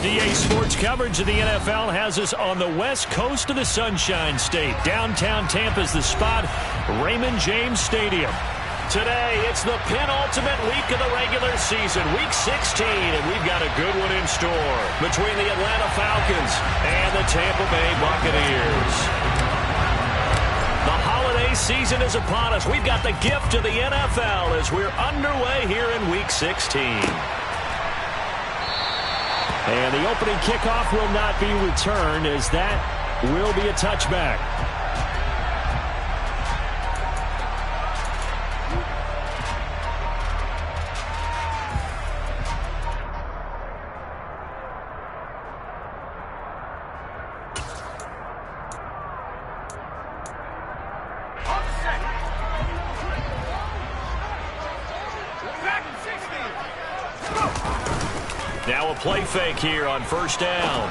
DA Sports coverage of the NFL has us on the west coast of the Sunshine State. Downtown Tampa's the spot, Raymond James Stadium. Today, it's the penultimate week of the regular season, Week 16, and we've got a good one in store between the Atlanta Falcons and the Tampa Bay Buccaneers. The holiday season is upon us. We've got the gift of the NFL as we're underway here in Week 16. And the opening kickoff will not be returned, as that will be a touchback. Now a play fake here on first down.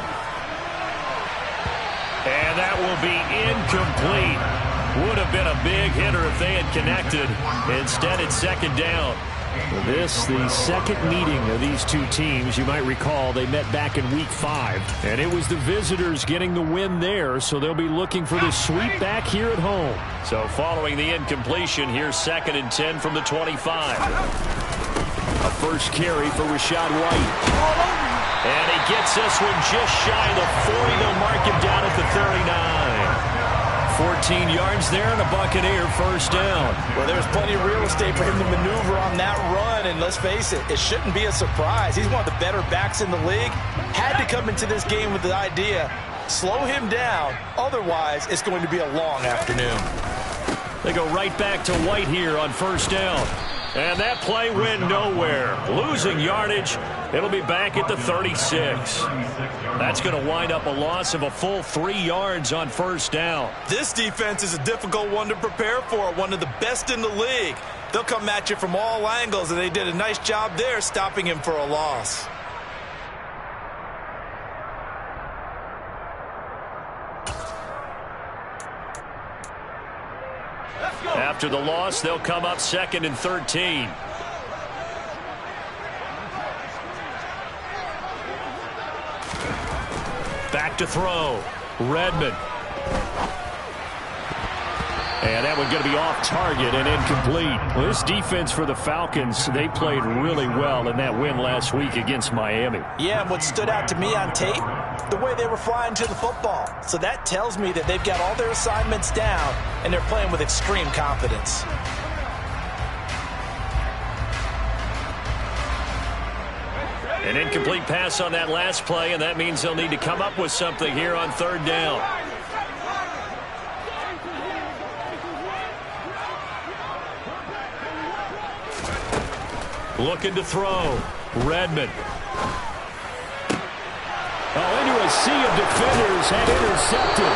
And that will be incomplete. Would have been a big hitter if they had connected. Instead, it's second down. This, the second meeting of these two teams. You might recall they met back in Week 5. And it was the visitors getting the win there, so they'll be looking for the sweep back here at home. So following the incompletion, here's 2nd and 10 from the 25. A first carry for Rachaad White. And he gets this one just shy of the 40. They'll mark him down at the 39. 14 yards there and a Buccaneer first down. Well, there's plenty of real estate for him to maneuver on that run. And let's face it, it shouldn't be a surprise. He's one of the better backs in the league. Had to come into this game with the idea, slow him down. Otherwise, it's going to be a long afternoon. They go right back to White here on first down. And that play went nowhere. Losing yardage. It'll be back at the 36. That's going to wind up a loss of a full 3 yards on first down. This defense is a difficult one to prepare for. One of the best in the league. They'll come at you from all angles, and they did a nice job there stopping him for a loss. After the loss, they'll come up 2nd and 13. Back to throw. Redmond. And that one going to be off target and incomplete. Well, this defense for the Falcons, they played really well in that win last week against Miami. Yeah, and what stood out to me on tape, the way they were flying to the football. So that tells me that they've got all their assignments down, and they're playing with extreme confidence. An incomplete pass on that last play, and that means they'll need to come up with something here on third down. Looking to throw. Redmond. Into a sea of defenders and intercepted.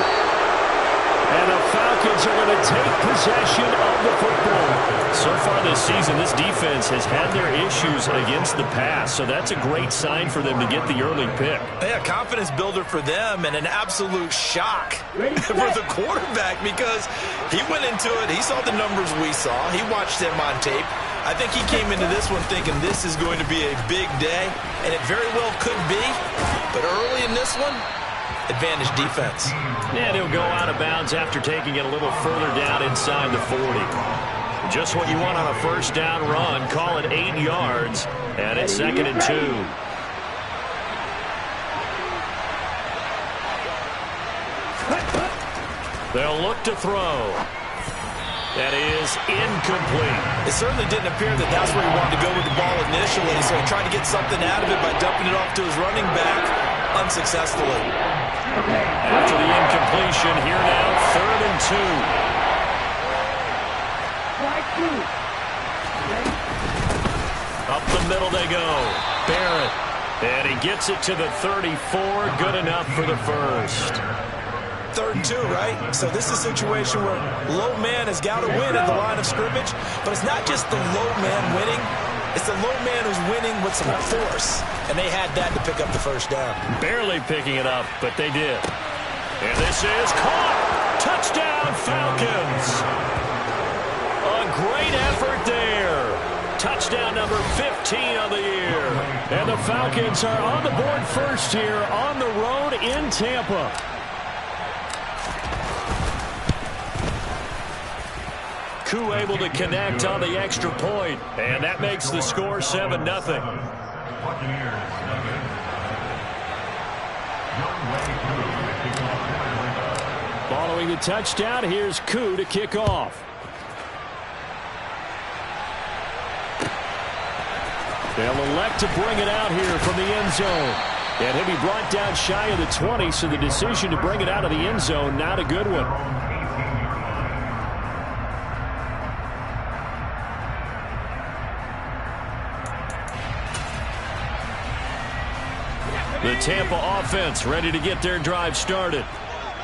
And the Falcons are going to take possession of the football. So far this season, this defense has had their issues against the pass, so that's a great sign for them to get the early pick. Yeah, confidence builder for them, and an absolute shock for the quarterback, because he went into it, he saw the numbers we saw, he watched them on tape. I think he came into this one thinking this is going to be a big day, and it very well could be, but early in this one, advantage defense. And he'll go out of bounds after taking it a little further down inside the 40. Just what you want on a first down run. Call it 8 yards, and it's 2nd and 2. They'll look to throw. That is incomplete. It certainly didn't appear that that's where he wanted to go with the ball initially, so he tried to get something out of it by dumping it off to his running back unsuccessfully. After the incompletion, here now, 3rd and 2. Up the middle they go. Barrett. And he gets it to the 34. Good enough for the first. 3rd and 2, right? So this is a situation where low man has got to win at the line of scrimmage, but it's not just the low man winning. It's the low man who's winning with some force, and they had that to pick up the first down. Barely picking it up, but they did. And this is caught. Touchdown, Falcons. A great effort there. Touchdown. touchdown number 15 on the year. And the Falcons are on the board first here on the road in Tampa. Koo able to connect on the extra point, and that makes the score 7-0. Following the touchdown, here's Koo to kick off. They'll elect to bring it out here from the end zone. And he'll be brought down shy of the 20, so the decision to bring it out of the end zone, not a good one. The Tampa offense ready to get their drive started.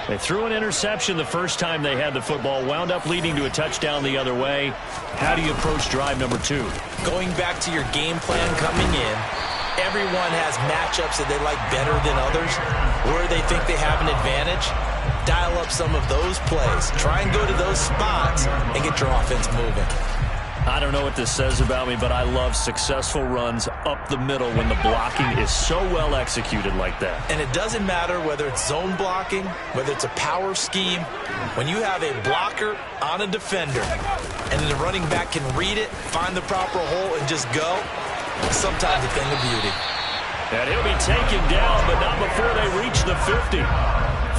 They threw an interception the first time they had the football, wound up leading to a touchdown the other way. How do you approach drive number 2? Going back to your game plan coming in, everyone has matchups that they like better than others, where they think they have an advantage. Dial up some of those plays. Try and go to those spots and get your offense moving. I don't know what this says about me, but I love successful runs up the middle when the blocking is so well executed like that. And it doesn't matter whether it's zone blocking, whether it's a power scheme. When you have a blocker on a defender and then the running back can read it, find the proper hole, and just go, sometimes a thing of beauty. And he'll be taken down, but not before they reach the 50.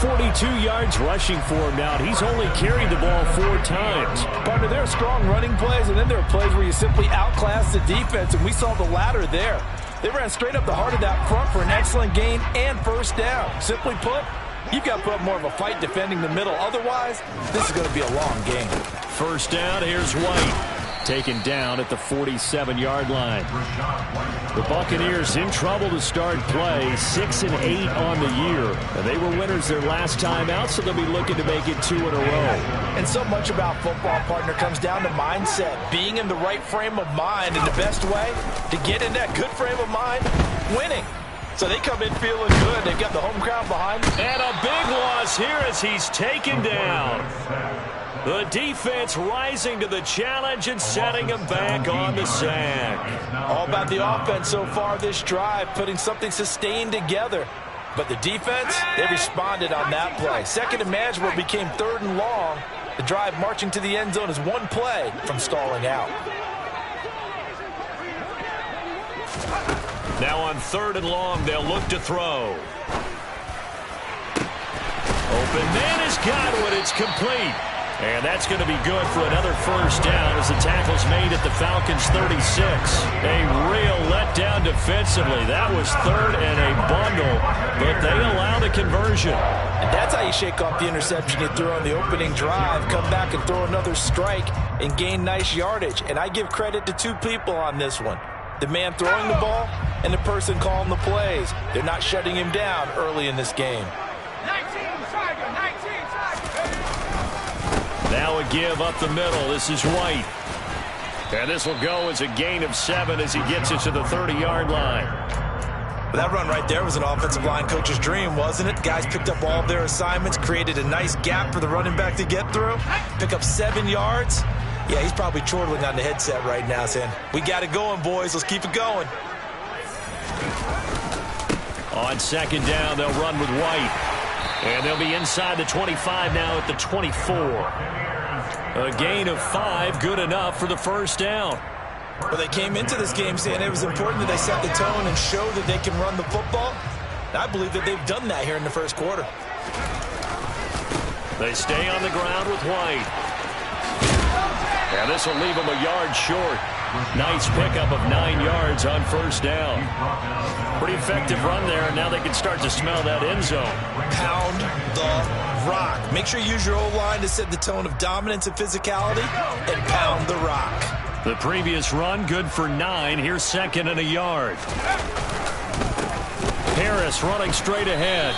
42 yards rushing for him now. He's only carried the ball 4 times. Partner, there are strong running plays, and then there are plays where you simply outclass the defense, and we saw the latter there. They ran straight up the heart of that front for an excellent gain and first down. Simply put, you've got to put up more of a fight defending the middle. Otherwise, this is going to be a long game. First down, here's White. Taken down at the 47-yard line. The Buccaneers in trouble to start play, 6-8 on the year. And they were winners their last time out, so they'll be looking to make it 2 in a row. And so much about football, partner, comes down to mindset. Being in the right frame of mind, and the best way to get in that good frame of mind, winning. So they come in feeling good. They've got the home crowd behind them. And a big loss here as he's taken down. The defense rising to the challenge and setting him back on the sack. All about the offense so far this drive, putting something sustained together. But the defense, they responded on that play. Second and manageable became 3rd and long. The drive marching to the end zone is one play from stalling out. Now on 3rd and long, they'll look to throw. Open man has got one. It's complete. And that's going to be good for another first down as the tackle's made at the Falcons' 36. A real letdown defensively. That was 3rd and a bundle, but they allow the conversion. And that's how you shake off the interception you threw on the opening drive, come back and throw another strike and gain nice yardage. And I give credit to 2 people on this one. The man throwing the ball and the person calling the plays. They're not shutting him down early in this game. Now a give up the middle. This is White. And this will go as a gain of 7 as he gets it to the 30-yard line. That run right there was an offensive line coach's dream, wasn't it? Guys picked up all of their assignments, created a nice gap for the running back to get through, pick up 7 yards. Yeah, he's probably chortling on the headset right now saying, we got it going, boys. Let's keep it going. On 2nd down, they'll run with White. And they'll be inside the 25 now at the 24. A gain of 5, good enough for the first down. Well, they came into this game saying it was important that they set the tone and show that they can run the football. I believe that they've done that here in the first quarter. They stay on the ground with White. And this will leave them a yard short. Nice pickup of 9 yards on first down. Pretty effective run there, and now they can start to smell that end zone. Pound the rock. Make sure you use your O-line to set the tone of dominance and physicality, and pound the rock. The previous run, good for 9. Here's 2nd and a yard. Harris running straight ahead.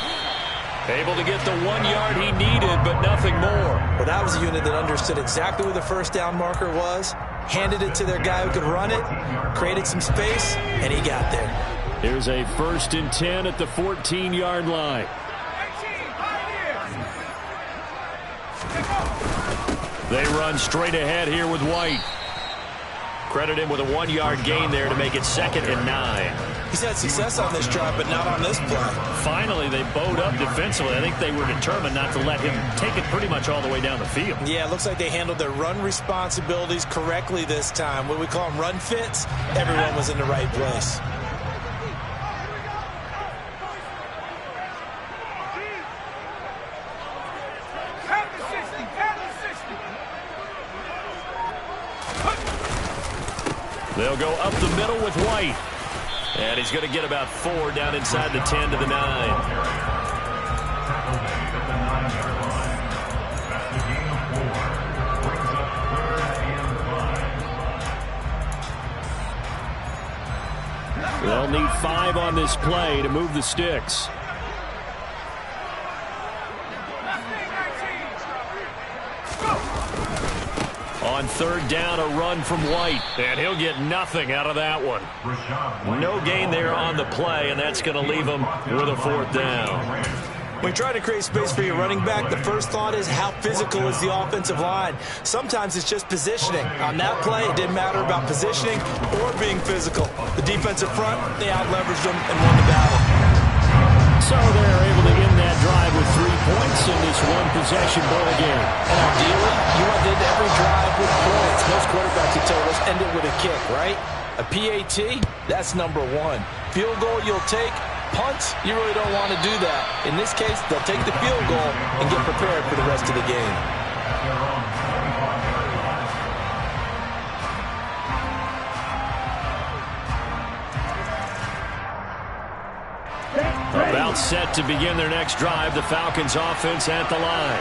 Able to get the 1 yard he needed, but nothing more. Well, that was a unit that understood exactly where the first down marker was, handed it to their guy who could run it, created some space, and he got there. Here's a 1st and 10 at the 14-yard line. They run straight ahead here with White. Credit him with a 1-yard gain there to make it 2nd and 9. He's had success on this drive, but not on this play. Finally, they bowed up defensively. I think they were determined not to let him take it pretty much all the way down the field. Yeah, it looks like they handled their run responsibilities correctly this time. What we call them run fits, everyone was in the right place. They'll go up the middle with White. And he's going to get about 4 down inside the 10 to the 9. They'll need 5 on this play to move the sticks. On 3rd down, a run from White, and he'll get nothing out of that one. No gain there on the play, and that's going to leave him with a 4th down. When you try to create space for your running back, the first thought is how physical is the offensive line. Sometimes it's just positioning. On that play, it didn't matter about positioning or being physical. The defensive front, they out-leveraged them and won the battle. So they're able to end that drive with 3 points in this one-possession ball game. And ideally, you want to end every drive with points. Most quarterbacks at totals end it with a kick, right? A PAT, that's number 1. Field goal you'll take. Punts, you really don't want to do that. In this case, they'll take the field goal and get prepared for the rest of the game. About set to begin their next drive, the Falcons offense at the line.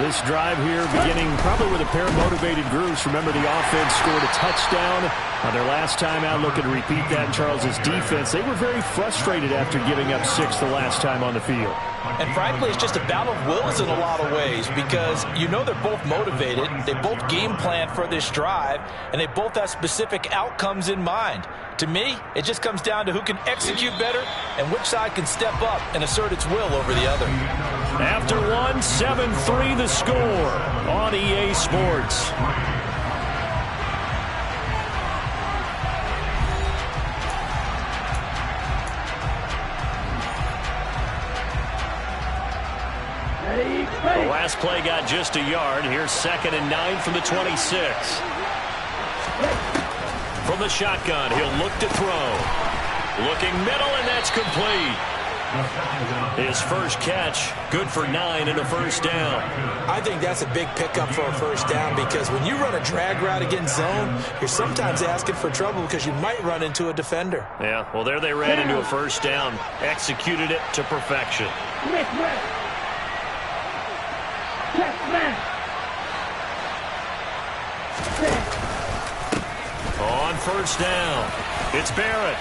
This drive here beginning probably with a pair of motivated groups. Remember, the offense scored a touchdown on their last time out. Looking to repeat that in Charles's defense. They were very frustrated after giving up 6 the last time on the field. And frankly, it's just a battle of wills in a lot of ways because you know they're both motivated. They both game plan for this drive, and they both have specific outcomes in mind. To me, it just comes down to who can execute better and which side can step up and assert its will over the other. After 1, 7-3 the score on EA Sports. The last play got just a yard. Here's 2nd and 9 from the 26. From the shotgun, he'll look to throw. Looking middle, and that's complete. His first catch, good for 9 and a 1st down. I think that's a big pickup for a 1st down because when you run a drag route against zone, you're sometimes asking for trouble because you might run into a defender. Yeah, well, there they ran into a 1st down. Executed it to perfection. On 1st down, it's Barrett.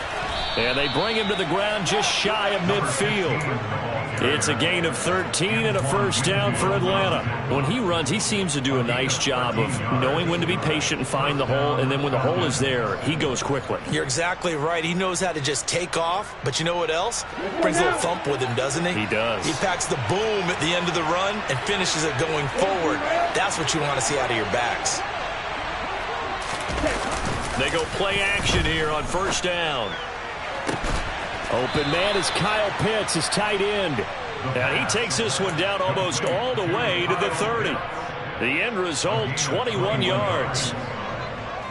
And they bring him to the ground just shy of midfield. It's a gain of 13 and a 1st down for Atlanta. When he runs, he seems to do a nice job of knowing when to be patient and find the hole, and then when the hole is there, he goes quickly. You're exactly right. He knows how to just take off, but you know what else? Brings a little thump with him, doesn't he? He does. He packs the boom at the end of the run and finishes it going forward. That's what you want to see out of your backs. They go play action here on 1st down. Open man is Kyle Pitts, his tight end. And he takes this one down almost all the way to the 30. The end result, 21 yards.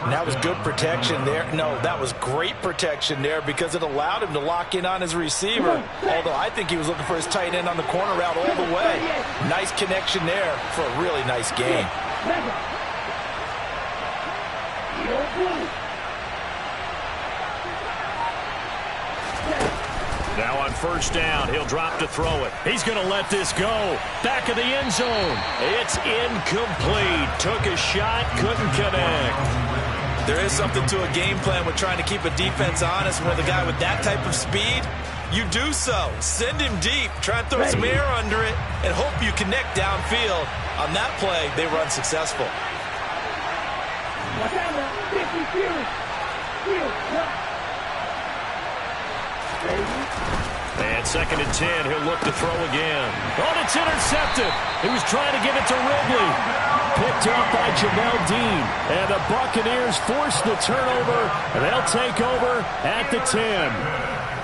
And that was good protection there. No, that was great protection there because it allowed him to lock in on his receiver. Although I think he was looking for his tight end on the corner route all the way. Nice connection there for a really nice game. Now on 1st down, he'll drop to throw it. He's going to let this go. Back of the end zone. It's incomplete. Took a shot, couldn't connect. There is something to a game plan with trying to keep a defense honest. With a guy with that type of speed, you do so. Send him deep. Try and throw some air under it and hope you connect downfield. On that play, they run successful. And 2nd and 10, he'll look to throw again. Oh, it's intercepted. He was trying to give it to Ridley. Picked up by Jamel Dean. And the Buccaneers force the turnover, and they'll take over at the 10.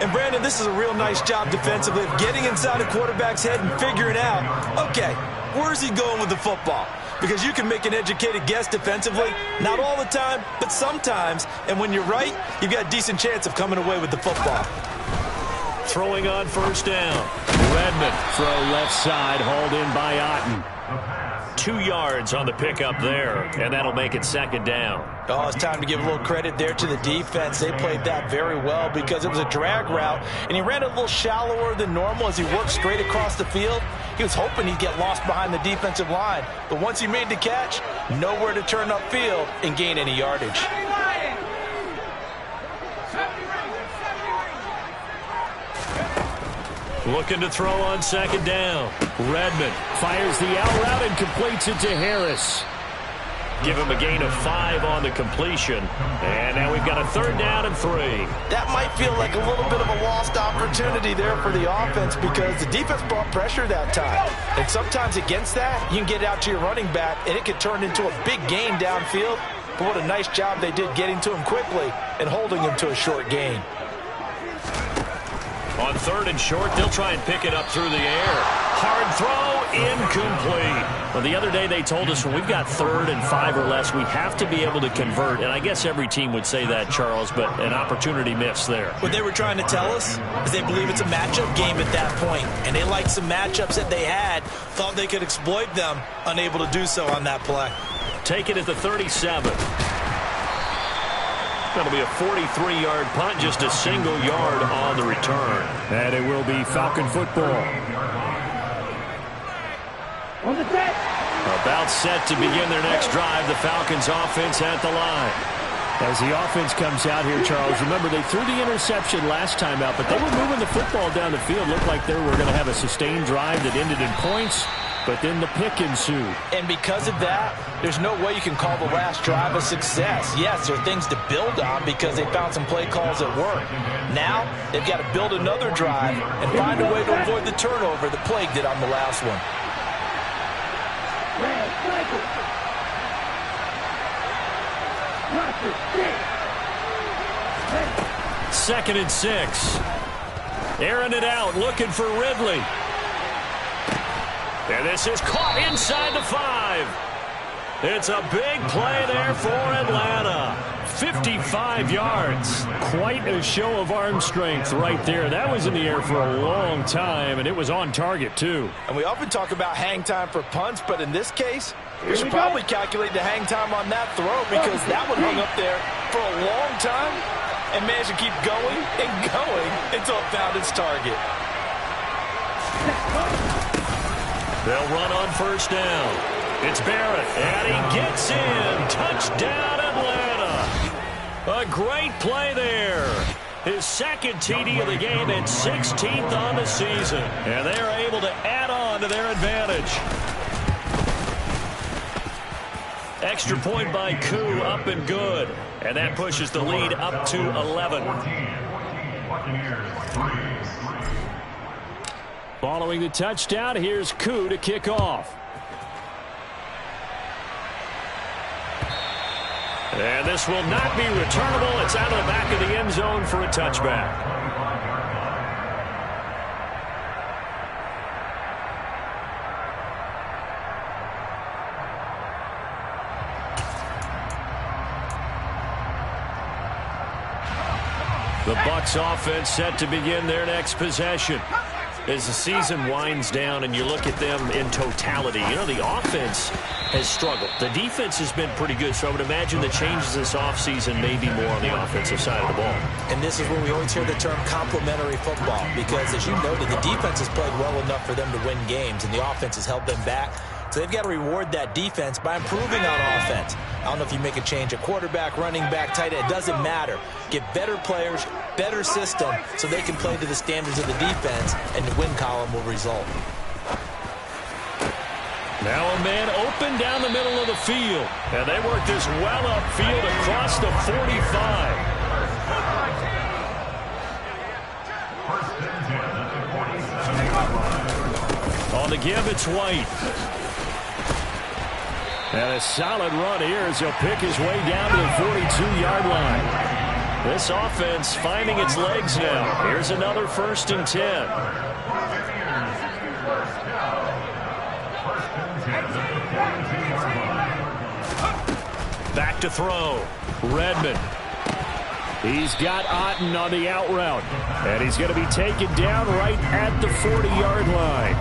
And, Brandon, this is a real nice job defensively of getting inside the quarterback's head and figuring out, okay, where's he going with the football? Because you can make an educated guess defensively, not all the time, but sometimes. And when you're right, you've got a decent chance of coming away with the football. Throwing on 1st down. Redmond, throw left side, hauled in by Otten. 2 yards on the pickup there, and that'll make it 2nd down. Oh, it's time to give a little credit there to the defense. They played that very well because it was a drag route, and he ran it a little shallower than normal as he worked straight across the field. He was hoping he'd get lost behind the defensive line, but once he made the catch, nowhere to turn upfield and gain any yardage. Looking to throw on 2nd down. Redmond fires the out route and completes it to Harris. Give him a gain of 5 on the completion. And now we've got a 3rd down and 3. That might feel like a little bit of a lost opportunity there for the offense because the defense brought pressure that time. And sometimes against that, you can get out to your running back, and it could turn into a big gain downfield. But what a nice job they did getting to him quickly and holding him to a short gain. On 3rd and short, they'll try and pick it up through the air. Hard throw, incomplete. Well, the other day they told us when we've got 3rd and 5 or less, we have to be able to convert. And I guess every team would say that, Charles, but an opportunity missed there. What they were trying to tell us is they believe it's a matchup game at that point. And they liked some matchups that they had, thought they could exploit them, unable to do so on that play. Take it at the 37. That'll be a 43-yard punt, just a single yard on the return. And it will be Falcon football. About set to begin their next drive. The Falcons offense at the line. As the offense comes out here, Charles, remember they threw the interception last time out, but they were moving the football down the field. Looked like they were going to have a sustained drive that ended in points. But then the pick ensued. And because of that, there's no way you can call the last drive a success. Yes, there are things to build on because they found some play calls that work. Now, they've got to build another drive and find a way to avoid the turnover that plagued it on the last one. 2nd and 6. Airing it out, looking for Ridley. And this is caught inside the 5. It's a big play there for Atlanta. 55 yards. Quite a show of arm strength right there. That was in the air for a long time, and it was on target, too. And we often talk about hang time for punts, but in this case, we should probably calculate the hang time on that throw because that one hung up there for a long time and managed to keep going and going until it found its target. They'll run on 1st down. It's Barrett, and he gets in. Touchdown, Atlanta. A great play there. His 2nd TD of the game and 16th on the season. And they are able to add on to their advantage. Extra point by Koo, up and good. And that pushes the lead up to 11. Following the touchdown, here's Koo to kick off. And this will not be returnable. It's out of the back of the end zone for a touchback. The Bucs offense set to begin their next possession. As the season winds down and you look at them in totality, you know, the offense has struggled. The defense has been pretty good, so I would imagine the changes this offseason may be more on the offensive side of the ball. And this is where we always hear the term complementary football, because as you noted, the defense has played well enough for them to win games, and the offense has held them back. So they've got to reward that defense by improving on offense. I don't know if you make a change, a quarterback, running back, tight end, it doesn't matter. Get better players, better system, so they can play to the standards of the defense, and the win column will result. Now a man open down the middle of the field, and they work this well upfield across the 45. On the give, it's White. And a solid run here as he'll pick his way down to the 42-yard line. This offense finding its legs now. Here's another 1st and 10. Back to throw. Redmond. He's got Otten on the out route. And he's going to be taken down right at the 40-yard line.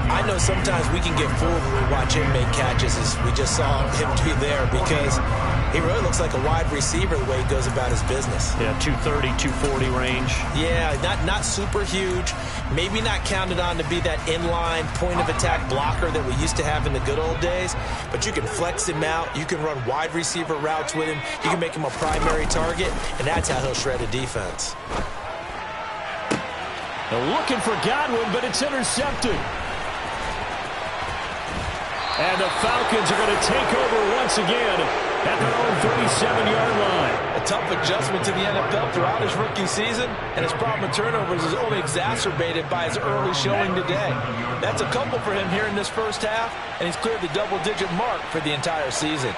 I know sometimes we can get fooled when we watch him make catches, as we just saw him do there, because he really looks like a wide receiver the way he goes about his business. Yeah, 230, 240 range. Yeah, not super huge. Maybe not counted on to be that inline point-of-attack blocker that we used to have in the good old days, but you can flex him out. You can run wide receiver routes with him. You can make him a primary target, and that's how he'll shred a defense. They're looking for Godwin, but it's intercepted. And the Falcons are going to take over once again at their own 37-yard line. A tough adjustment to the NFL throughout his rookie season, and his problem with turnovers is only exacerbated by his early showing today. That's a couple for him here in this first half, and he's cleared the double-digit mark for the entire season.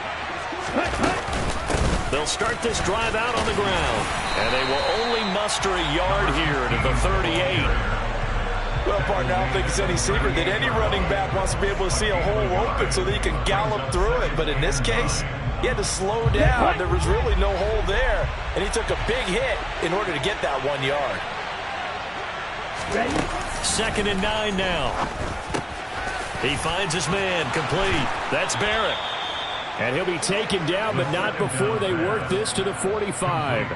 They'll start this drive out on the ground, and they will only muster a yard here to the 38. Well, partner, I don't think it's any secret that any running back wants to be able to see a hole open so that he can gallop through it. But in this case, he had to slow down. There was really no hole there, and he took a big hit in order to get that 1 yard. 2nd and 9 now. He finds his man complete. That's Barrett. And he'll be taken down, but not before they work this to the 45.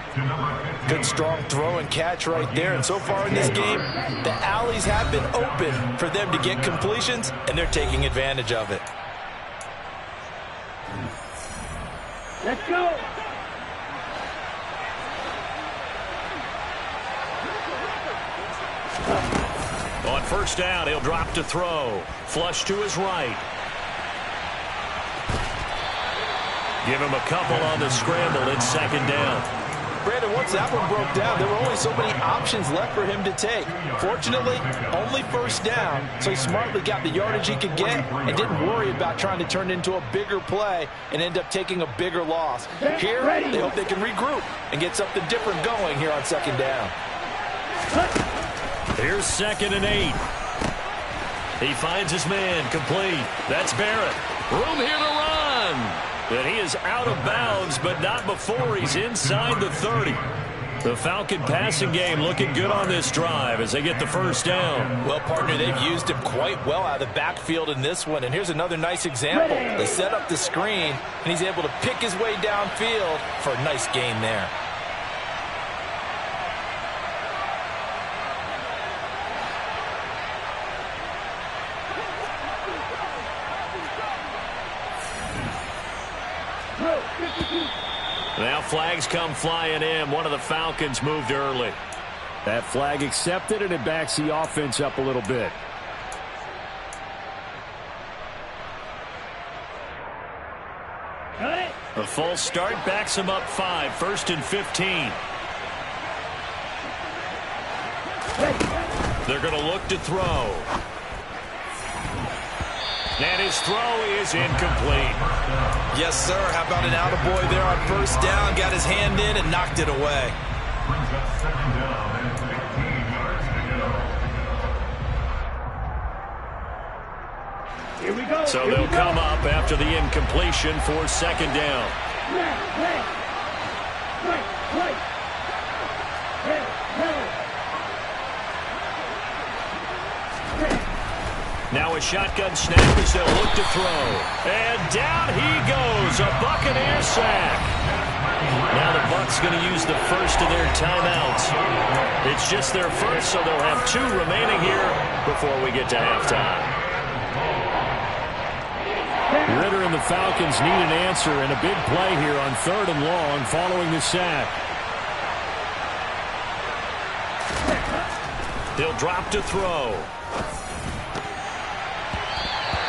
Good strong throw and catch right there. And so far in this game, the alleys have been open for them to get completions, and they're taking advantage of it. Let's go. On 1st down, he'll drop to throw. Flush to his right. Give him a couple on the scramble. It's 2nd down. Brandon, once that one broke down, there were only so many options left for him to take. Fortunately, only 1st down, so he smartly got the yardage he could get and didn't worry about trying to turn it into a bigger play and end up taking a bigger loss. Here, they hope they can regroup and get something different going here on 2nd down. Here's 2nd and 8. He finds his man complete. That's Barrett. Room here to run. And he is out of bounds, but not before he's inside the 30. The Falcon passing game looking good on this drive as they get the 1st down. Well, partner, they've used him quite well out of the backfield in this one. And here's another nice example. They set up the screen, and he's able to pick his way downfield for a nice gain there. Now flags come flying in. One of the Falcons moved early. That flag accepted, and it backs the offense up a little bit. A full start backs him up 5. 1st and 15. They're going to look to throw. And his throw is incomplete. Yes, sir. How about an attaboy there on 1st down? Got his hand in and knocked it away. Here we go. So they'll come up after the incompletion for 2nd down. Now a shotgun snap as they'll look to throw. And down he goes, a Buccaneer sack. Now the Bucs going to use the first of their timeouts. It's just their first, so they'll have 2 remaining here before we get to halftime. Ritter and the Falcons need an answer and a big play here on 3rd and long following the sack. He'll drop to throw.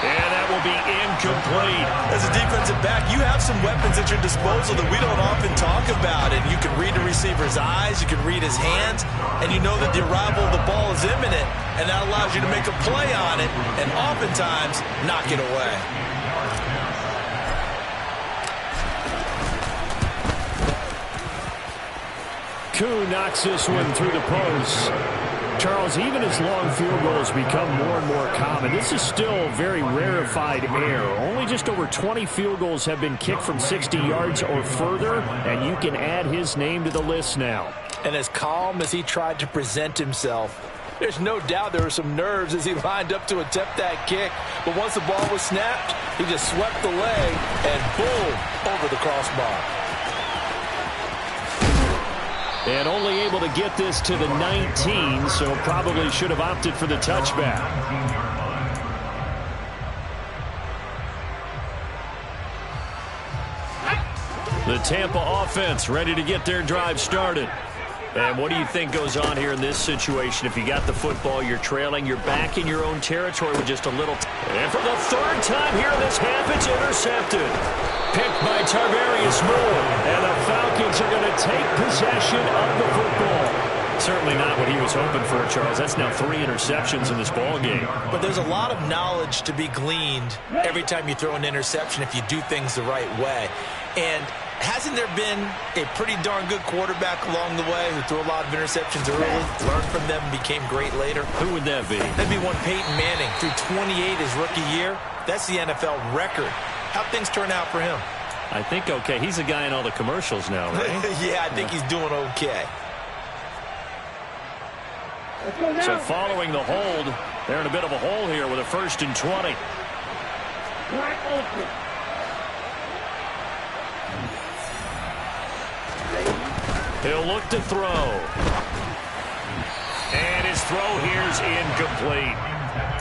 And that will be incomplete. As a defensive back, you have some weapons at your disposal that we don't often talk about. And you can read the receiver's eyes, you can read his hands, and you know that the arrival of the ball is imminent, and that allows you to make a play on it and oftentimes knock it away. Koo knocks this one through the post. Charles, even as long field goals become more and more common, this is still very rarefied air. Only just over 20 field goals have been kicked from 60 yards or further, and you can add his name to the list now. And as calm as he tried to present himself, there's no doubt there were some nerves as he lined up to attempt that kick. But once the ball was snapped, he just swept the leg and boom, over the crossbar. And only able to get this to the 19, so probably should have opted for the touchback. The Tampa offense ready to get their drive started. And what do you think goes on here in this situation? If you got the football, you're trailing, you're back in your own territory with just a little. And for the third time here in this half, it's intercepted. Picked by Tarvarius Moore. And the Falcons are going to take possession of the football. Certainly not what he was hoping for, Charles. That's now 3 interceptions in this ball game. But there's a lot of knowledge to be gleaned every time you throw an interception if you do things the right way. And hasn't there been a pretty darn good quarterback along the way who threw a lot of interceptions early, learned from them, and became great later? Who would that be? That'd be one Peyton Manning. Threw 28 his rookie year. That's the NFL record. How'd things turn out for him? I think okay. He's a guy in all the commercials now, right? Yeah, I think he's doing okay. So following the hold, they're in a bit of a hole here with a 1st and 20. He'll look to throw. And his throw here's incomplete.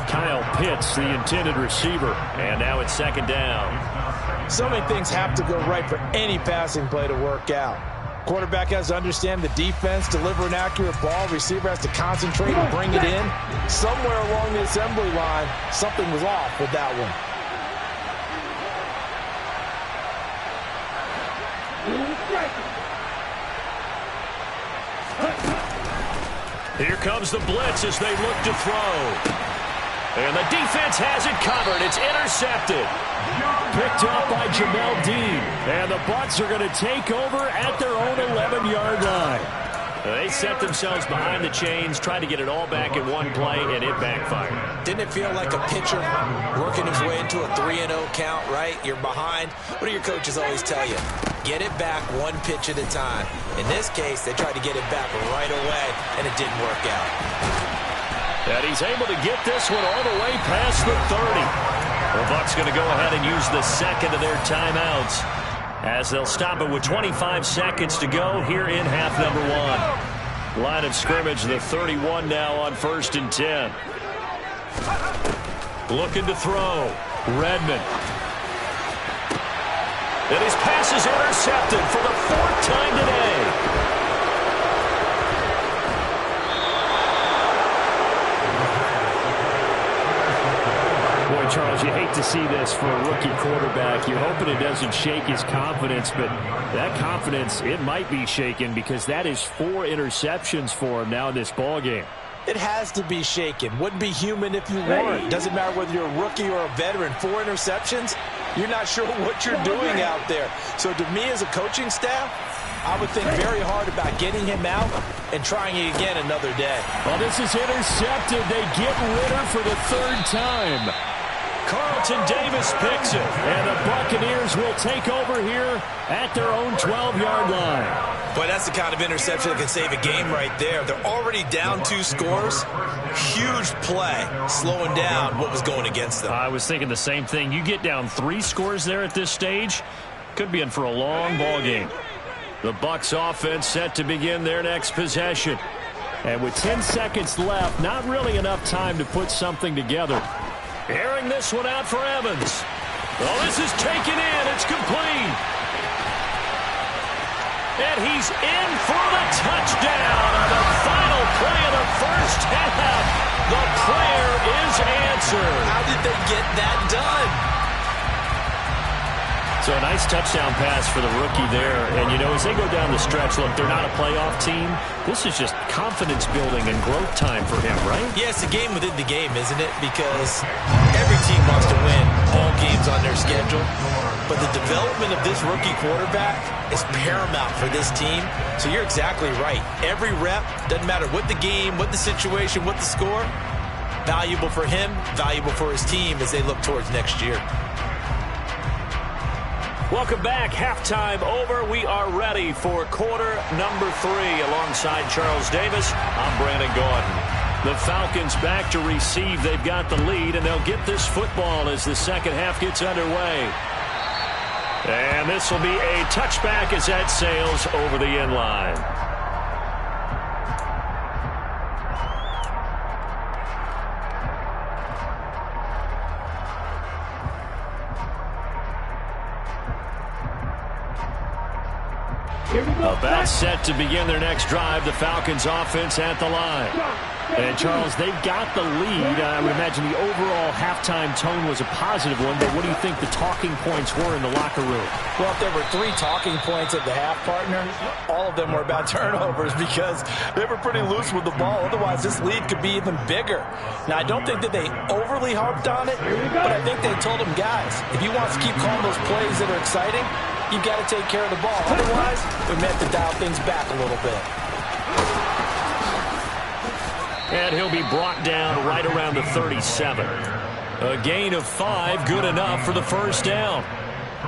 Kyle Pitts, the intended receiver. And now it's 2nd down. So many things have to go right for any passing play to work out. Quarterback has to understand the defense, deliver an accurate ball. Receiver has to concentrate and bring it in. Somewhere along the assembly line, something was off with that one. Here comes the blitz as they look to throw. And the defense has it covered. It's intercepted. Picked up by Jamel Dean. And the Bucs are going to take over at their own 11-yard line. They set themselves behind the chains, tried to get it all back in one play, and it backfired. Didn't it feel like a pitcher working his way into a 3-0 count, right? You're behind. What do your coaches always tell you? Get it back one pitch at a time. In this case, they tried to get it back right away, and it didn't work out. And he's able to get this one all the way past the 30. The Bucs going to go ahead and use the second of their timeouts as they'll stop it with 25 seconds to go here in half number 1. Line of scrimmage, the 31 now on 1st and 10. Looking to throw. Redmond. And his pass is intercepted for the 4th time today. Boy, Charles, you hate to see this for a rookie quarterback. You're hoping it doesn't shake his confidence, but that confidence, it might be shaken because that is 4 interceptions for him now in this ball game. It has to be shaken. Wouldn't be human if you weren't. Doesn't matter whether you're a rookie or a veteran. 4 interceptions, you're not sure what you're doing out there. So to me as a coaching staff, I would think very hard about getting him out and trying it again another day. Well, this is intercepted. They get Ritter for the 3rd time. Carlton Davis picks it. And the Buccaneers will take over here at their own 12-yard line. Boy, that's the kind of interception that can save a game right there. They're already down 2 scores. Huge play, slowing down what was going against them. I was thinking the same thing. You get down 3 scores there at this stage, could be in for a long ball game. The Bucs offense set to begin their next possession. And with 10 seconds left, not really enough time to put something together. Airing this one out for Evans. Well, this is taken in. It's complete. And he's in for the touchdown on the final play of the first half. The prayer is answered. How did they get that done? So a nice touchdown pass for the rookie there. And, you know, as they go down the stretch, look, they're not a playoff team. This is just confidence building and growth time for him, right? Yeah, it's a game within the game, isn't it? Because every team wants to win all games on their schedule. But the development of this rookie quarterback is paramount for this team. So you're exactly right. Every rep, doesn't matter what the game, what the situation, what the score, valuable for him, valuable for his team as they look towards next year. Welcome back. Halftime over. We are ready for quarter number 3. Alongside Charles Davis, I'm Brandon Gaudin. The Falcons back to receive. They've got the lead, and they'll get this football as the second half gets underway. And this will be a touchback as that sails over the end line. About set to begin their next drive. The Falcons offense at the line. And Charles, they've got the lead. I would imagine the overall halftime tone was a positive one, but what do you think the talking points were in the locker room? Well, if there were 3 talking points at the half, partner, all of them were about turnovers because they were pretty loose with the ball. Otherwise, this lead could be even bigger. Now, I don't think that they overly harped on it, but I think they told them, guys, if you want to keep calling those plays that are exciting, you've got to take care of the ball. Otherwise, we may have to dial things back a little bit. And he'll be brought down right around the 37. A gain of 5, good enough for the first down.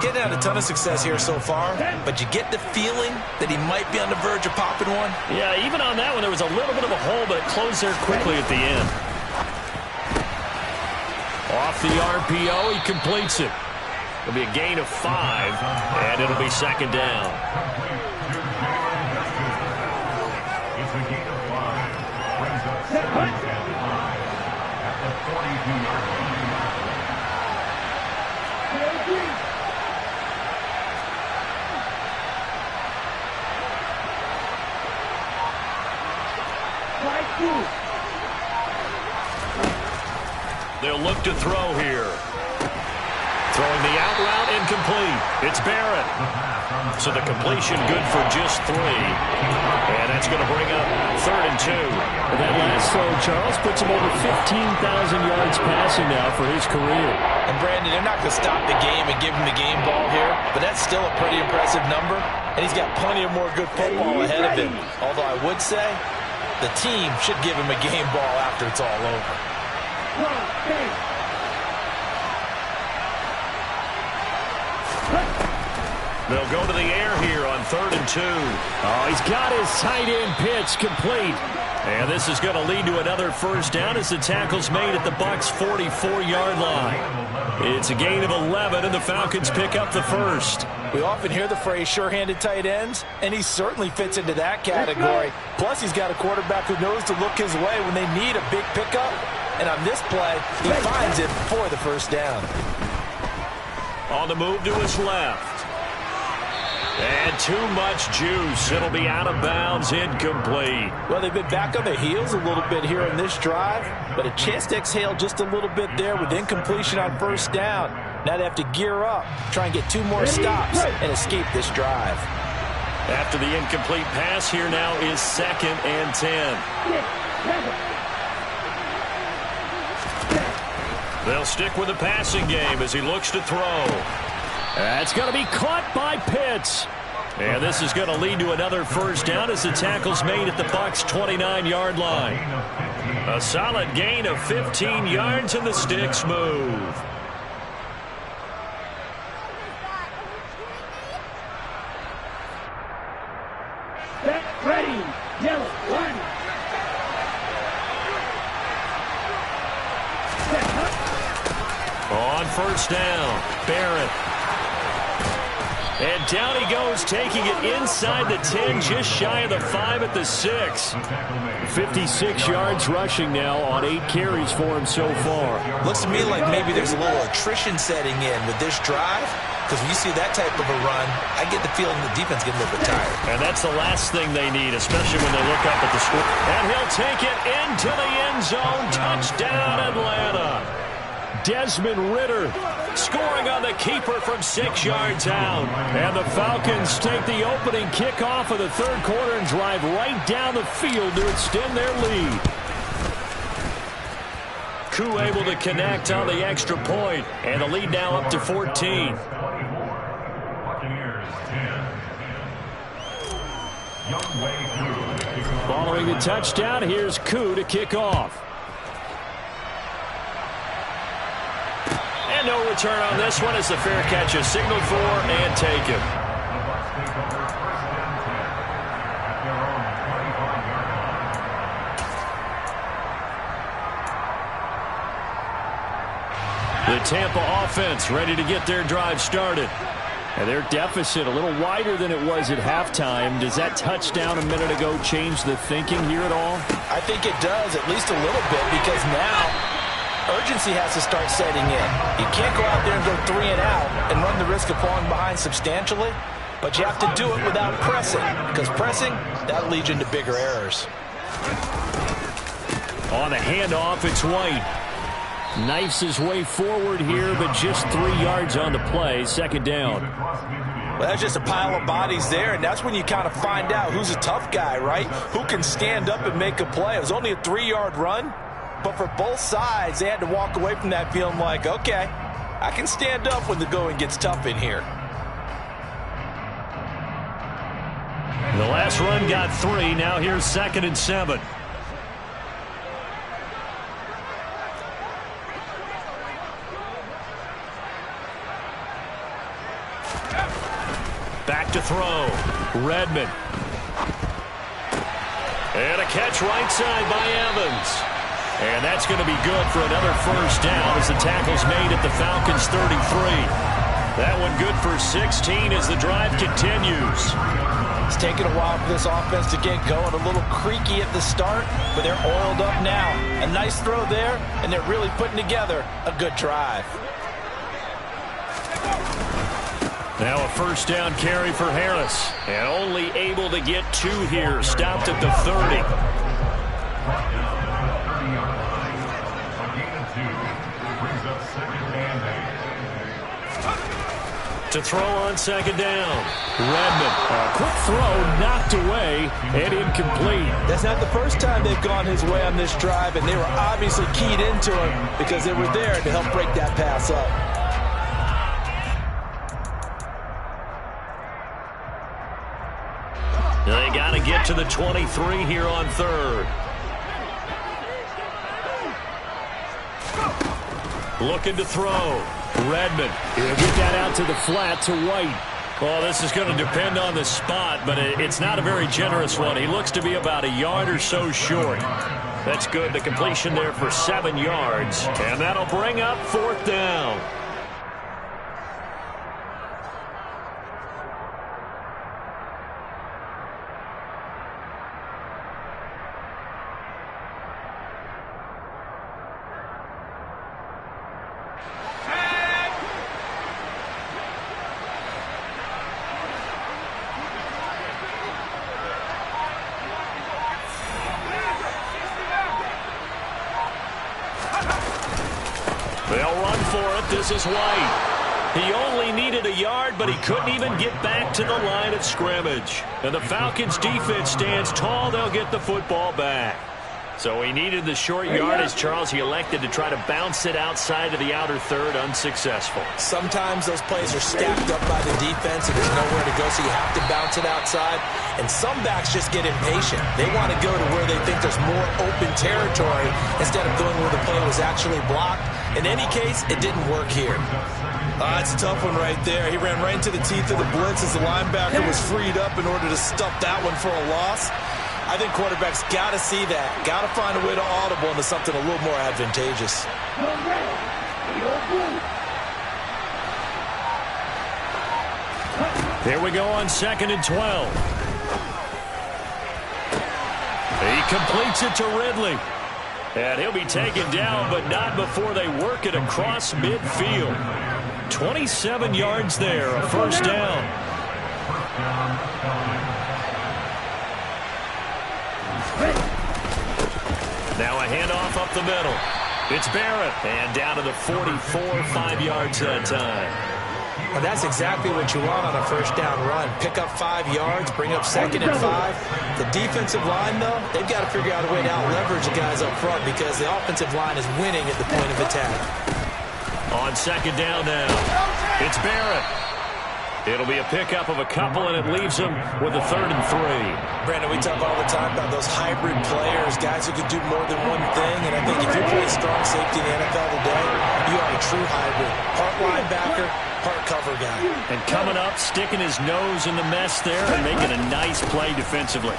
Getting had a ton of success here so far, but you get the feeling that he might be on the verge of popping one. Yeah, even on that one, there was a little bit of a hole, but it closed there quickly at the end. Off the RPO, he completes it. It'll be a gain of 5, and it'll be second down. It's a gain of 5. Brings up second down at the 42-yard line. They'll look to throw here. Throwing the out route, incomplete. It's Barrett. So the completion good for just 3. And that's going to bring up 3rd and 2. That last throw, Charles, puts him over 15,000 yards passing now for his career. And Brandon, they're not going to stop the game and give him the game ball here, but that's still a pretty impressive number. And he's got plenty of more good football ahead of him. Although I would say the team should give him a game ball after it's all over. They'll go to the air here on 3rd and 2. Oh, he's got his tight end pitch complete. And this is going to lead to another first down as the tackle's made at the Bucs' 44-yard line. It's a gain of 11, and the Falcons pick up the first. We often hear the phrase sure-handed tight ends, and he certainly fits into that category. Plus, he's got a quarterback who knows to look his way when they need a big pickup. And on this play, he finds it for the first down. On the move to his left. And too much juice. It'll be out of bounds, incomplete. Well, they've been back on their heels a little bit here in this drive, but a chance to exhale just a little bit there with incompletion on first down. Now they have to gear up, try and get 2 more stops, and escape this drive. After the incomplete pass, here now is 2nd and 10. They'll stick with the passing game as he looks to throw. That's going to be caught by Pitts. And this is going to lead to another first down as the tackle's made at the Bucs' 29-yard line. A solid gain of 15 yards, and the sticks move. Set, ready, yellow, 1. On first down, Barrett. And down he goes, taking it inside the 10, just shy of the 5 at the 6. 56 yards rushing now on 8 carries for him so far. Looks to me like maybe there's a little attrition setting in with this drive, because when you see that type of a run, I get the feeling the defense getting a little bit tired. And that's the last thing they need, especially when they look up at the score. And he'll take it into the end zone. Touchdown, Atlanta. Desmond Ridder scoring on the keeper from 6 yards out. And the Falcons take the opening kickoff of the third quarter and drive right down the field to extend their lead. Koo able to connect on the extra point, and the lead now up to 14. Following the touchdown, here's Koo to kick off. And no return on this one as the fair catch is signaled for and taken. The Tampa offense ready to get their drive started. And their deficit a little wider than it was at halftime. Does that touchdown a minute ago change the thinking here at all? I think it does, at least a little bit, because now urgency has to start setting in. You can't go out there and go 3 and out and run the risk of falling behind substantially, but you have to do it without pressing, because pressing, that leads into bigger errors. On the handoff, it's White. Knifes his way forward here, but just 3 yards on the play. Second down. Well, that's just a pile of bodies there, and that's when you kind of find out who's a tough guy, right? Who can stand up and make a play. It was only a 3-yard run, but for both sides, they had to walk away from that feeling like, okay, I can stand up when the going gets tough in here. The last run got 3. Now here's 2nd and 7. Back to throw. Redmond. And a catch right side by Evans. And that's going to be good for another first down as the tackle's made at the Falcons' 33. That one good for 16 as the drive continues. It's taken a while for this offense to get going. A little creaky at the start, but they're oiled up now. A nice throw there, and they're really putting together a good drive. Now a first down carry for Harris. And only able to get 2 here. Stopped at the 30. To throw on 2nd down. Redmond. A quick throw knocked away and incomplete. That's not the first time they've gone his way on this drive, and they were obviously keyed into him because they were there to help break that pass up. They got to get to the 23 here on 3rd. Looking to throw. Redmond. He'll get that out to the flat to White. Well, this is going to depend on the spot, but it's not a very generous one. He looks to be about a yard or so short. That's good. The completion there for 7 yards. And that'll bring up 4th down. They'll run for it. This is White. He only needed a yard, but he couldn't even get back to the line of scrimmage. And the Falcons' defense stands tall. They'll get the football back. So he needed the short yardage, Charles. He elected to try to bounce it outside of the outer third, unsuccessful. Sometimes those plays are stacked up by the defense and there's nowhere to go, so you have to bounce it outside. And some backs just get impatient. They want to go to where they think there's more open territory instead of going where the play was actually blocked. In any case, it didn't work here. It's a tough one right there. He ran right into the teeth of the blitz as the linebacker was freed up in order to stuff that one for a loss. I think quarterbacks got to see that. Got to find a way to audible into something a little more advantageous. Here we go on 2nd and 12. He completes it to Ridley. And he'll be taken down, but not before they work it across midfield. 27 yards there, a first down. Now a handoff up the middle. It's Barrett. And down to the 44, 5 yards that time. Well, that's exactly what you want on a first down run. Pick up 5 yards, bring up 2nd and 5. The defensive line, though, they've got to figure out a way to out-leverage the guys up front because the offensive line is winning at the point of attack. On 2nd down now, it's Barrett. It'll be a pickup of a couple, and it leaves them with a 3rd and 3. Brandon, we talk all the time about those hybrid players, guys who can do more than one thing, and I think if you're playing strong safety in the NFL today, you are a true hybrid. Part linebacker, part cover guy. And coming up, sticking his nose in the mess there and making a nice play defensively.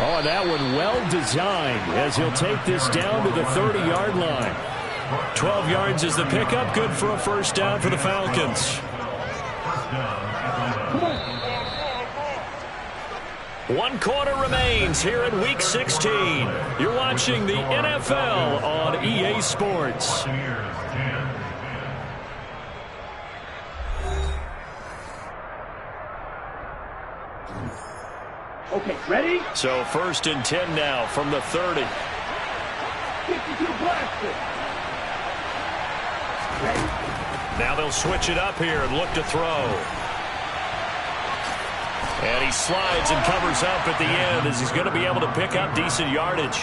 Oh, and that one well designed as he'll take this down to the 30-yard line. 12 yards is the pickup. Good for a first down for the Falcons. One quarter remains here in Week 16. You're watching the NFL on EA Sports. Okay, ready? So 1st and 10 now from the 30. 52 blaster. Now they'll switch it up here and look to throw. And he slides and covers up at the end as he's going to be able to pick up decent yardage.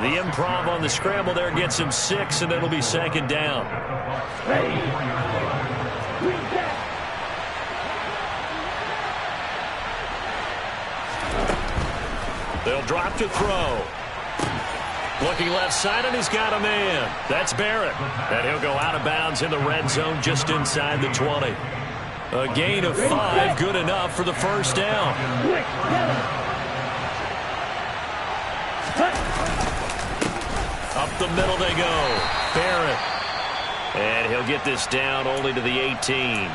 The improv on the scramble there gets him 6, and it'll be 2nd down. Ready? They'll drop to throw. Looking left side, and he's got a man. That's Barrett. And he'll go out of bounds in the red zone just inside the 20. A gain of 5, good enough for the first down. Up the middle they go. Barrett. And he'll get this down only to the 18.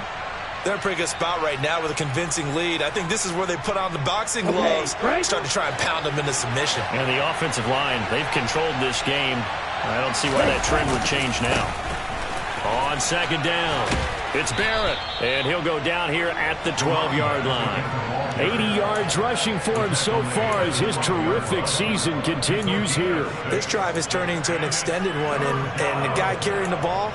They're in a pretty good spot right now with a convincing lead. I think this is where they put on the boxing gloves, start to try and pound them into submission. And the offensive line, they've controlled this game. I don't see why that trend would change now. On 2nd down, it's Barrett. And he'll go down here at the 12-yard line. 80 yards rushing for him so far as his terrific season continues here. This drive is turning into an extended one, and the guy carrying the ball,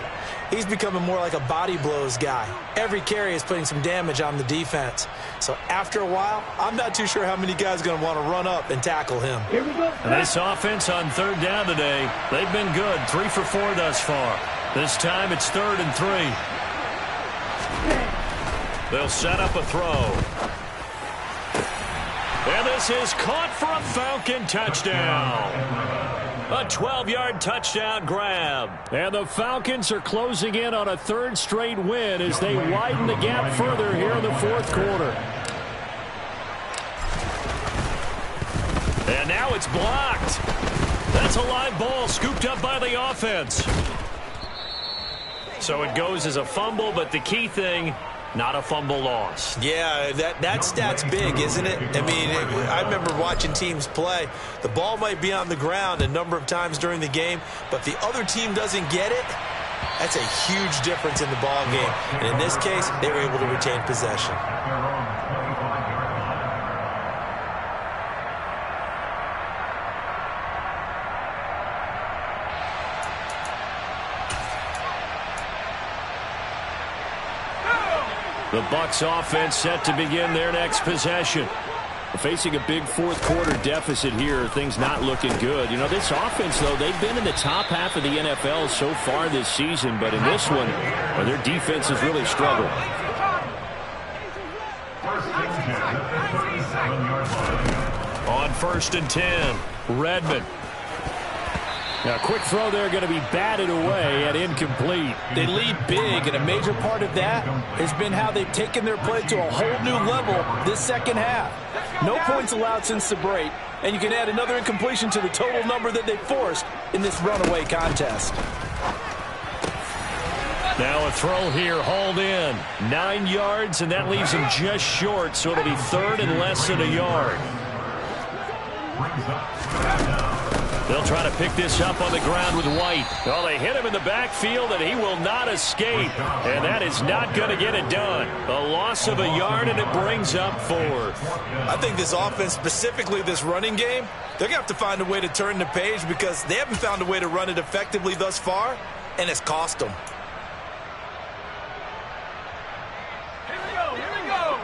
he's becoming more like a body blows guy. Every carry is putting some damage on the defense. So after a while, I'm not too sure how many guys are going to want to run up and tackle him. Here we go. And this offense on 3rd down today, they've been good. 3 for 4 thus far. This time it's 3rd and 3. They'll set up a throw. And this is caught for a Falcon touchdown. A 12-yard touchdown grab. And the Falcons are closing in on a 3rd straight win as they widen the gap further here in the 4th quarter. And now it's blocked. That's a live ball scooped up by the offense. So it goes as a fumble, but the key thing, not a fumble loss. Yeah, that stat's big, isn't it? I mean, I remember watching teams play. The ball might be on the ground a number of times during the game, but the other team doesn't get it. That's a huge difference in the ball game. And in this case, they were able to retain possession. The Bucs offense set to begin their next possession. Facing a big 4th quarter deficit here, things not looking good. You know, this offense, though, they've been in the top half of the NFL so far this season, but in this one, their defense has really struggled. On 1st and 10, Redmond. Now, a quick throw there going to be batted away and incomplete. They lead big, and a major part of that has been how they've taken their play to a whole new level this second half. No points allowed since the break, and you can add another incompletion to the total number that they forced in this runaway contest. Now a throw here, hauled in. 9 yards, and that leaves him just short, so it'll be 3rd and less than a yard. They'll try to pick this up on the ground with White. Well, they hit him in the backfield, and he will not escape. And that is not going to get it done. A loss of a yard, and it brings up 4th. I think this offense, specifically this running game, they're going to have to find a way to turn the page because they haven't found a way to run it effectively thus far, and it's cost them. Here we go. Here we go.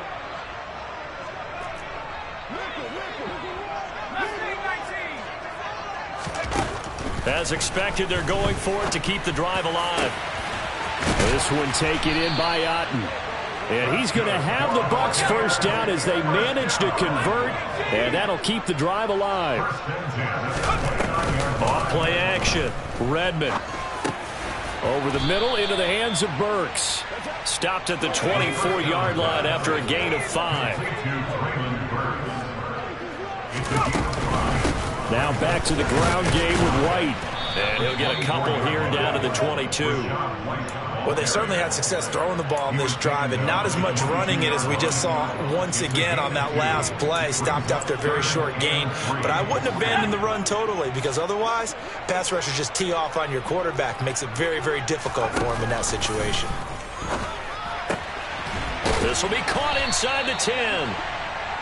As expected, they're going for it to keep the drive alive. This one taken in by Otten. And he's going to have the Bucs first down as they manage to convert, and that'll keep the drive alive. Off play action. Redmond. Over the middle into the hands of Burks. Stopped at the 24-yard line after a gain of 5. Now back to the ground game with White. And he'll get a couple here down to the 22. Well, they certainly had success throwing the ball on this drive and not as much running it as we just saw once again on that last play. Stopped after a very short gain. But I wouldn't abandon the run totally because otherwise, pass rushers just tee off on your quarterback. Makes it very, very difficult for him in that situation. This will be caught inside the 10.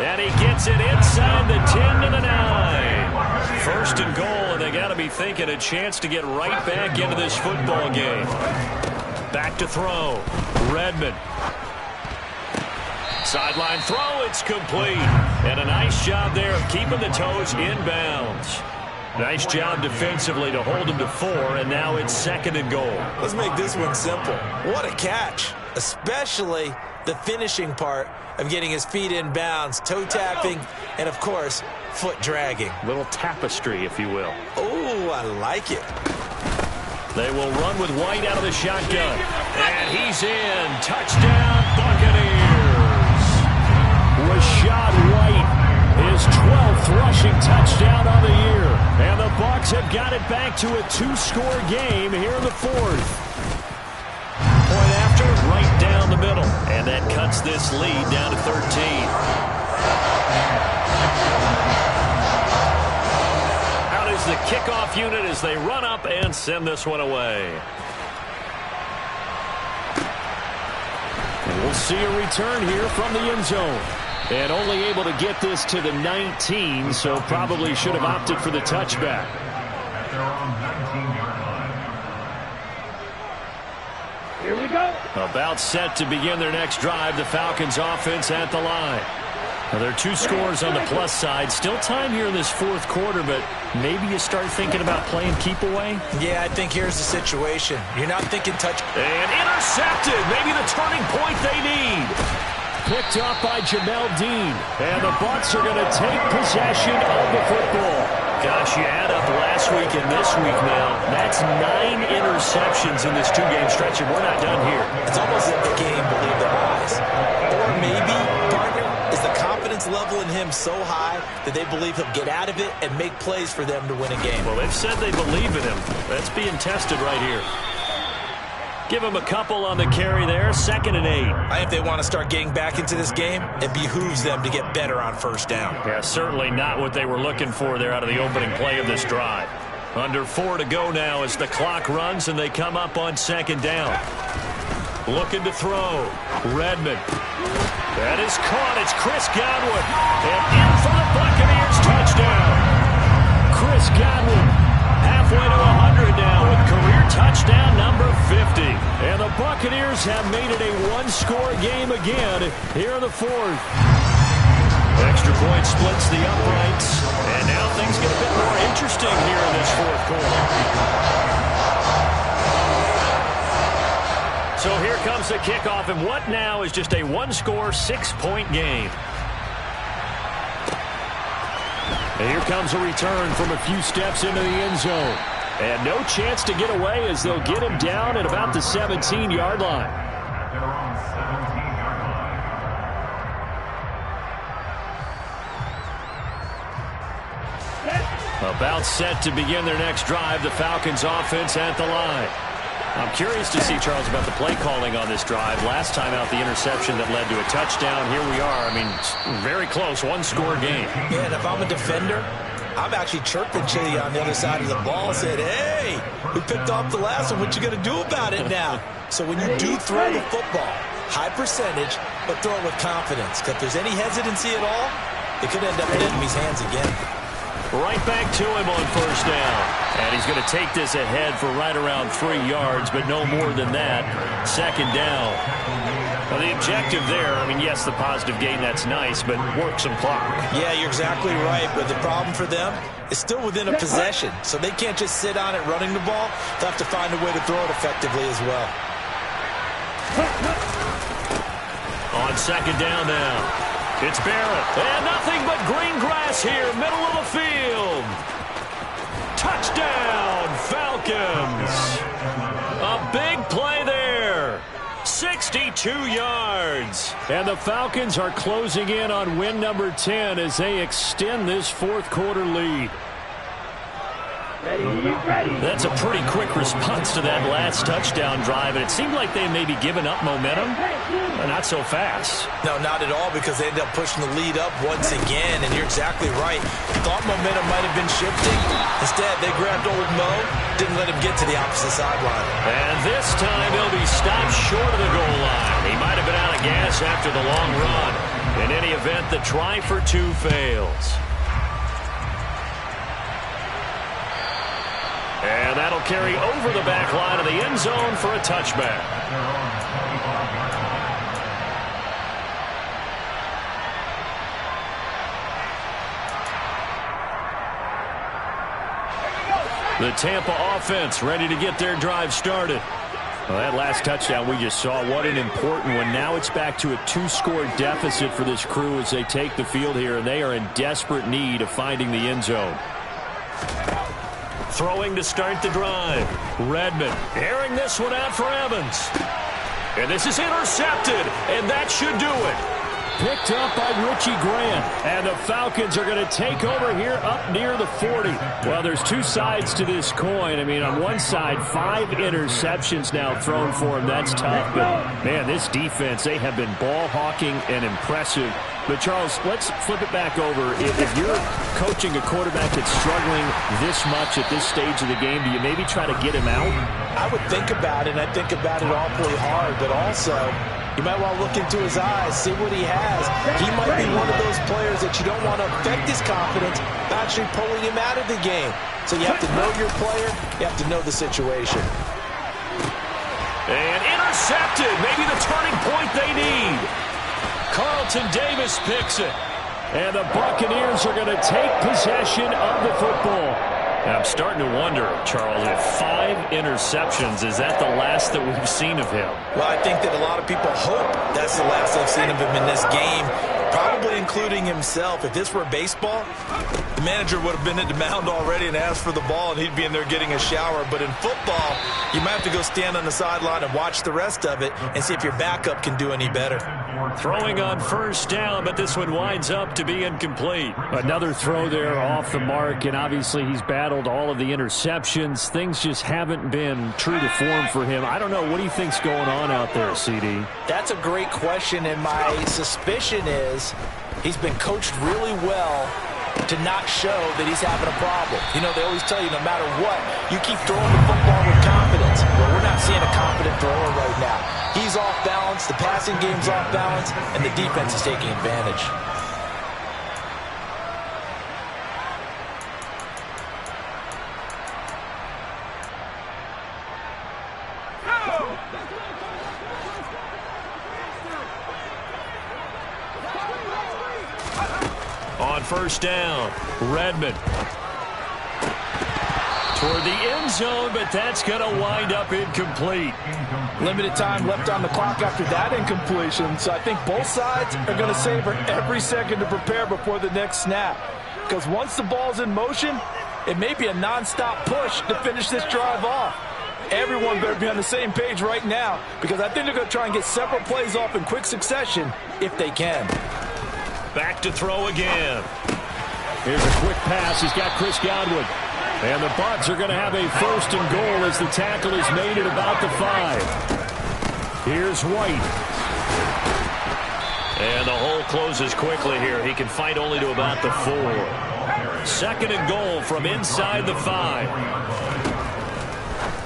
And he gets it inside the 10 to the 9. First and goal, and they got to be thinking a chance to get right back into this football game. Back to throw. Redmond. Sideline throw, it's complete. And a nice job there of keeping the toes inbounds. Nice job defensively to hold him to 4, and now it's 2nd and goal. Let's make this one simple. What a catch, especially the finishing part of getting his feet in bounds, toe tapping, and of course, foot dragging. Little tapestry, if you will. Oh, I like it. They will run with White out of the shotgun. And he's in. Touchdown, Buccaneers. Rashad White, his 12th rushing touchdown on the year. And the Bucs have got it back to a 2-score game here in the 4th. Point after, right down the middle. And that cuts this lead down to 13. Out is the kickoff unit as they run up and send this one away. And we'll see a return here from the end zone. And only able to get this to the 19, so probably should have opted for the touchback. At their own 19-yard line. Here we go. About set to begin their next drive, the Falcons offense at the line. Now, there are 2 scores on the plus side. Still time here in this 4th quarter, but maybe you start thinking about playing keep away? Yeah, I think here's the situation. You're not thinking touch. And intercepted. Maybe the turning point they need. Picked up by Jamel Dean. And the Bucs are going to take possession of the football. Gosh, you add up last week and this week now. That's 9 interceptions in this 2-game stretch, and we're not done here. It's almost like the game believe their eyes. Or maybe, partner, is the confidence level in him so high that they believe he'll get out of it and make plays for them to win a game. Well, they've said they believe in him. That's being tested right here. Give him a couple on the carry there. 2nd and 8. I think if they want to start getting back into this game, it behooves them to get better on first down. Yeah, certainly not what they were looking for there out of the opening play of this drive. Under 4 to go now as the clock runs and they come up on 2nd down. Looking to throw. Redmond. That is caught. It's Chris Godwin. And in for the Buccaneers touchdown. Chris Godwin halfway to 100 now with career touchdown number 50. And the Buccaneers have made it a 1-score game again here in the 4th. Extra point splits the uprights. And now things get a bit more interesting here in this 4th quarter. So here comes the kickoff, and what now is just a 1-score, 6-point game. And here comes a return from a few steps into the end zone. And no chance to get away as they'll get him down at about the 17-yard line. At their own 17-yard line. About set to begin their next drive, the Falcons offense at the line. I'm curious to see, Charles, about the play calling on this drive. Last time out, the interception that led to a touchdown. Here we are. I mean, very close, 1-score game. Yeah, and if I'm a defender, I'm actually chirping Chili on the other side of the ball, said, hey, we picked off the last one. What you going to do about it now? So when you do throw the football, high percentage, but throw it with confidence. Because if there's any hesitancy at all, it could end up in enemy's hands again. Right back to him on first down. And he's going to take this ahead for right around 3 yards, but no more than that. Second down. Well, the objective there, I mean, yes, the positive gain, that's nice, but work some clock. Yeah, you're exactly right. But the problem for them is still within a possession. So they can't just sit on it running the ball. They'll have to find a way to throw it effectively as well. On second down now. It's Barrett. And nothing but green grass here, middle of the field. Touchdown, Falcons. A big play there. 62 yards. And the Falcons are closing in on win number 10 as they extend this fourth quarter lead. That's a pretty quick response to that last touchdown drive, and it seemed like they may be giving up momentum, but not so fast. No, not at all, because they ended up pushing the lead up once again, and you're exactly right. Thought momentum might have been shifting. Instead, they grabbed old Mo, didn't let him get to the opposite sideline. And this time he'll be stopped short of the goal line. He might have been out of gas after the long run. In any event, the try for two fails. And that'll carry over the back line of the end zone for a touchback. The Tampa offense ready to get their drive started. Well, that last touchdown we just saw, what an important one. Now it's back to a 2-score deficit for this crew as they take the field here, and they are in desperate need of finding the end zone. Throwing to start the drive. Redmond airing this one out for Evans. And this is intercepted, and that should do it. Picked up by Richie Grant. And the Falcons are going to take over here up near the 40. Well, there's two sides to this coin. I mean, on one side, 5 interceptions now thrown for him. That's tough. But, man, this defense, they have been ball hawking and impressive. But, Charles, let's flip it back over. If you're coaching a quarterback that's struggling this much at this stage of the game, do you maybe try to get him out? I would think about it, and I think about it awfully hard. But also, you might want to look into his eyes, see what he has. He might be one of those players that you don't want to affect his confidence by actually pulling him out of the game. So you have to know your player. You have to know the situation. And intercepted. Maybe the turning point they need. Carlton Davis picks it. And the Buccaneers are going to take possession of the football. I'm starting to wonder, Charles, if 5 interceptions, is that the last that we've seen of him? Well, I think that a lot of people hope that's the last they've seen of him in this game, probably including himself. If this were baseball, the manager would have been at the mound already and asked for the ball, and he'd be in there getting a shower. But in football, you might have to go stand on the sideline and watch the rest of it and see if your backup can do any better. Throwing on first down, but this one winds up to be incomplete. Another throw there off the mark, and obviously he's battled all of the interceptions. Things just haven't been true to form for him. I don't know. What do you think's going on out there, CD? That's a great question, and my suspicion is he's been coached really well to not show that he's having a problem. You know, they always tell you no matter what, you keep throwing the football with confidence. Well, we're not seeing a confident thrower right now. He's off balance, the passing game's off balance, and the defense is taking advantage. On first down, Redmond toward the end zone, but that's going to wind up incomplete. Limited time left on the clock after that incompletion, so I think both sides are going to savor every second to prepare before the next snap. Because once the ball's in motion, it may be a nonstop push to finish this drive off. Everyone better be on the same page right now, because I think they're going to try and get several plays off in quick succession if they can. Back to throw again. Here's a quick pass. He's got Chris Godwin. And the Bucs are going to have a first and goal as the tackle is made at about the 5. Here's White. And the hole closes quickly here. He can fight only to about the 4. 2nd and goal from inside the 5.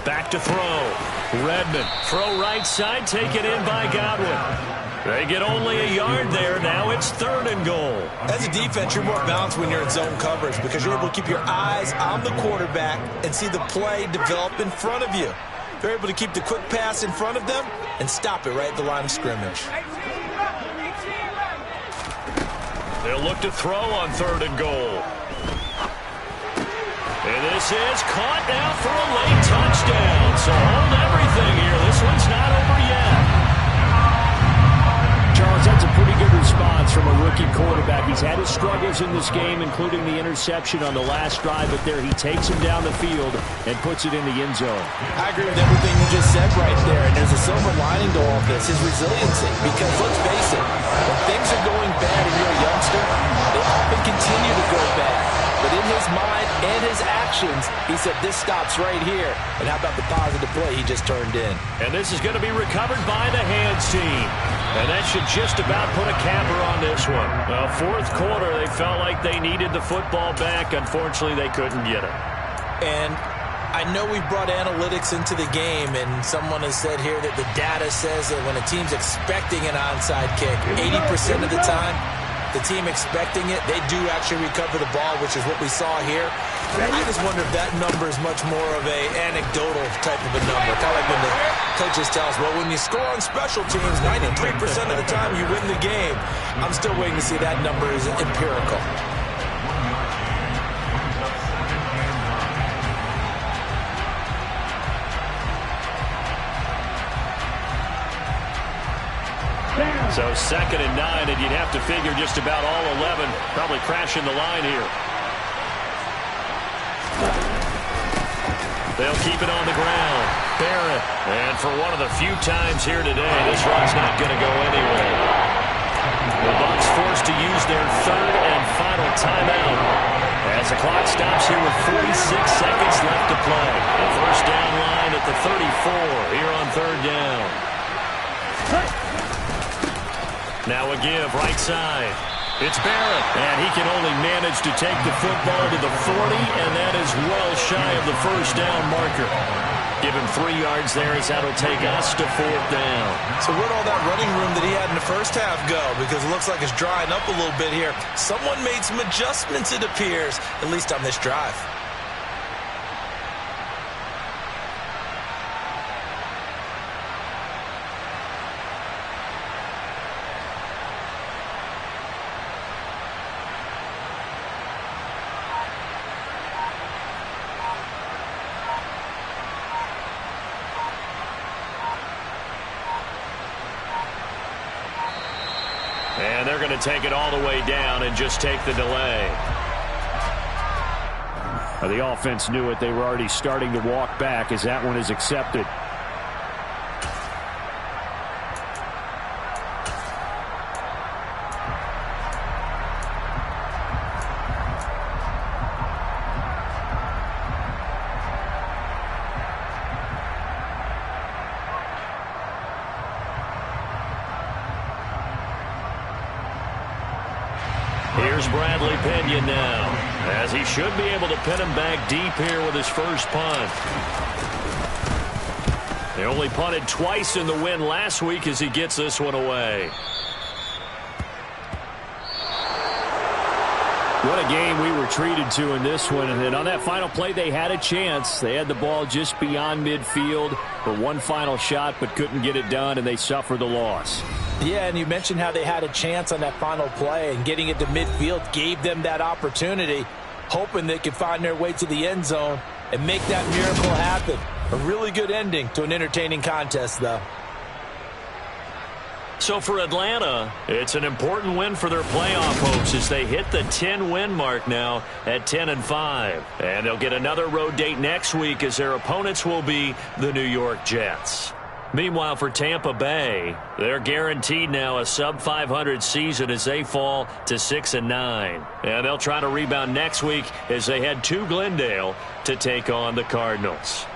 Back to throw. Redmond, throw right side, taken in by Godwin. They get only a yard there. Now it's 3rd and goal. As a defense, you're more balanced when you're in zone coverage because you're able to keep your eyes on the quarterback and see the play develop in front of you. They're able to keep the quick pass in front of them and stop it right at the line of scrimmage. They'll look to throw on 3rd and goal. And this is caught now for a late touchdown. So hold everything here. This one's not over yet. Charles, that's a pretty good response from a rookie quarterback. He's had his struggles in this game, including the interception on the last drive, but there he takes him down the field and puts it in the end zone. I agree with everything you just said right there, and there's a silver lining to all of this, his resiliency. Because let's face it, when things are going bad and you're a youngster, they often continue to go bad. But in his mind and his actions, he said, this stops right here. And how about the positive play he just turned in? And this is going to be recovered by the hands team. And that should just about put a capper on this one. Well, 4th quarter, they felt like they needed the football back. Unfortunately, they couldn't get it. And I know we brought analytics into the game, and someone has said here that the data says that when a team's expecting an onside kick, 80% of the time, the team expecting it, they do actually recover the ball, which is what we saw here. I just wonder if that number is much more of a anecdotal type of a number. Kind of like when the coaches tell us, well, when you score on special teams, 93% of the time you win the game. I'm still waiting to see that number is empirical. So 2nd and 9, and you'd have to figure just about all 11 probably crashing the line here. They'll keep it on the ground. Barrett. And for one of the few times here today, this run's not going to go anywhere. The Bucs forced to use their 3rd and final timeout as the clock stops here with 46 seconds left to play. The first down line at the 34 here on 3rd down. Now a give, right side. It's Barrett, and he can only manage to take the football to the 40, and that is well shy of the first down marker. Give him 3 yards there as that'll take us to 4th down. So where'd all that running room that he had in the first half go? Because it looks like it's drying up a little bit here. Someone made some adjustments, it appears, at least on this drive. And they're going to take it all the way down and just take the delay. The offense knew it. They were already starting to walk back as that one is accepted. Here's Bradley Pena now, as he should be able to pin him back deep here with his first punt. They only punted twice in the win last week as he gets this one away. What a game we were treated to in this one. And on that final play, they had a chance. They had the ball just beyond midfield for one final shot, but couldn't get it done, and they suffered the loss. Yeah, and you mentioned how they had a chance on that final play, and getting it to midfield gave them that opportunity, hoping they could find their way to the end zone and make that miracle happen. A really good ending to an entertaining contest, though. So for Atlanta, it's an important win for their playoff hopes as they hit the 10-win mark now at 10-5. And they'll get another road date next week as their opponents will be the New York Jets. Meanwhile, for Tampa Bay, they're guaranteed now a sub-500 season as they fall to 6-9. And they'll try to rebound next week as they head to Glendale to take on the Cardinals.